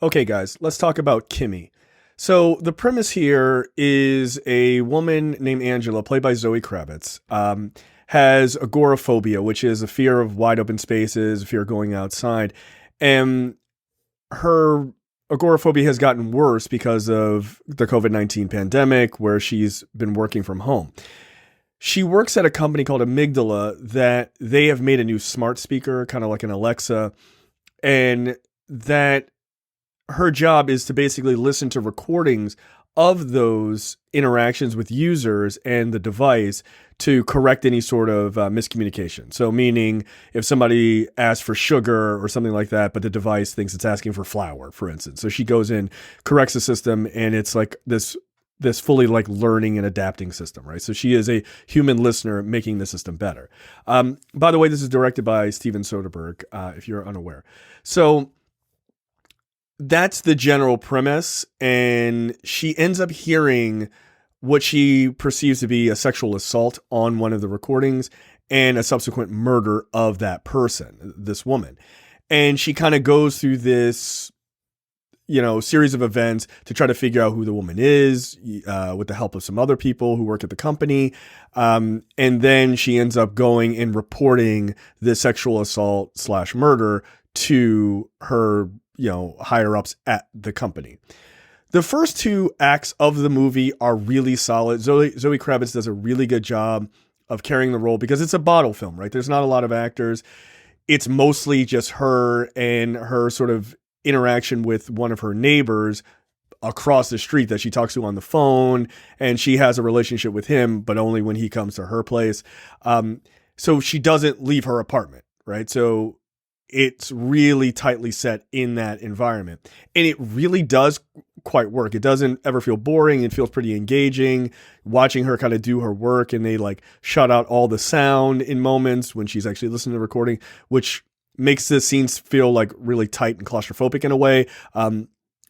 Okay, guys, let's talk about Kimi. So the premise here is a woman named Angela, played by Zoe Kravitz, has agoraphobia, which is a fear of wide open spaces, a fear of going outside, and her agoraphobia has gotten worse because of the COVID-19 pandemic, where she's been working from home. She works at a company called Amygdala that they have made a new smart speaker, kind of like an Alexa, and that her job is to basically listen to recordings of those interactions with users and the device to correct any sort of miscommunication. So meaning if somebody asks for sugar or something like that, but the device thinks it's asking for flour, for instance. So she goes in, corrects the system, and it's like this fully like learning and adapting system, right? So she is a human listener making the system better. By the way, this is directed by Steven Soderbergh, if you're unaware. So that's the general premise, and she ends up hearing what she perceives to be a sexual assault on one of the recordings and a subsequent murder of that person, this woman. And she kind of goes through this, series of events to try to figure out who the woman is, with the help of some other people who work at the company. And then she ends up going and reporting this sexual assault / murder to her higher ups at the company. The first two acts of the movie are really solid. Zoe Kravitz does a really good job of carrying the role because it's a bottle film, right? There's not a lot of actors. It's mostly just her and her sort of interaction with one of her neighbors across the street that she talks to on the phone. And she has a relationship with him, but only when he comes to her place. So she doesn't leave her apartment, right? So it's really tightly set in that environment. And it really does quite work. It doesn't ever feel boring. It feels pretty engaging watching her kind of do her work. And they like shut out all the sound in moments when she's actually listening to the recording, which makes the scenes feel like really tight and claustrophobic in a way,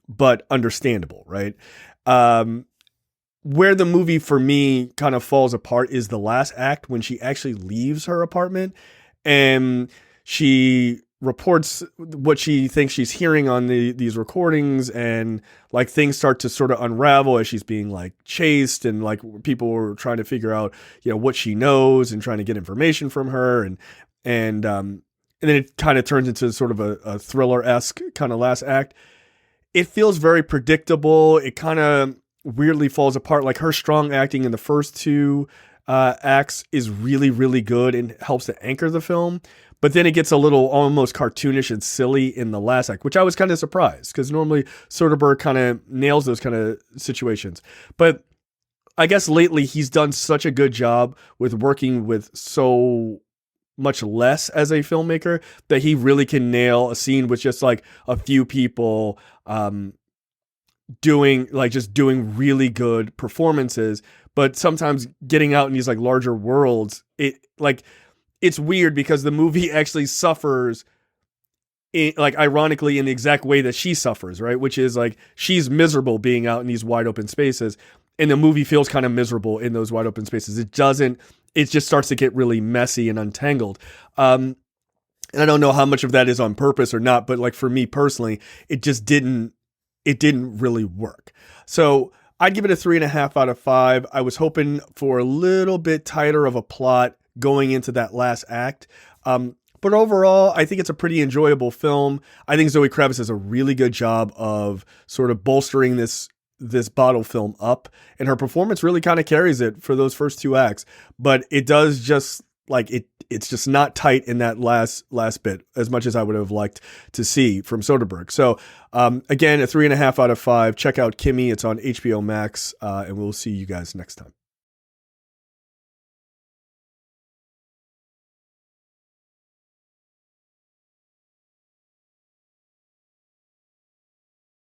but understandable, right? Where the movie for me kind of falls apart is the last act when she actually leaves her apartment and she reports what she thinks she's hearing on these recordings, and like things start to sort of unravel as she's being like chased, and like people are trying to figure out what she knows and trying to get information from her, and then it kind of turns into sort of a thriller-esque kind of last act. It feels very predictable. It kind of weirdly falls apart. Like her strong acting in the first two acts is really, really good and helps to anchor the film. But then it gets a little almost cartoonish and silly in the last act, which I was kind of surprised because normally Soderbergh kind of nails those kind of situations. But I guess lately he's done such a good job with working with so much less as a filmmaker that he really can nail a scene with just like a few people doing really good performances. But sometimes getting out in these like larger worlds, it's weird because the movie actually suffers ironically in the exact way that she suffers, right? Which is like she's miserable being out in these wide open spaces, and the movie feels kind of miserable in those wide open spaces. It just starts to get really messy and untangled. And I don't know how much of that is on purpose or not, but like for me personally, it didn't really work. So I'd give it a 3.5 out of 5. I was hoping for a little bit tighter of a plot going into that last act. But overall, I think it's a pretty enjoyable film. I think Zoe Kravitz does a really good job of sort of bolstering this bottle film up, and her performance really kind of carries it for those first two acts. But it does just like it's just not tight in that last bit as much as I would have liked to see from Soderbergh. So again, a 3.5 out of 5. Check out Kimi. It's on HBO Max, and we'll see you guys next time.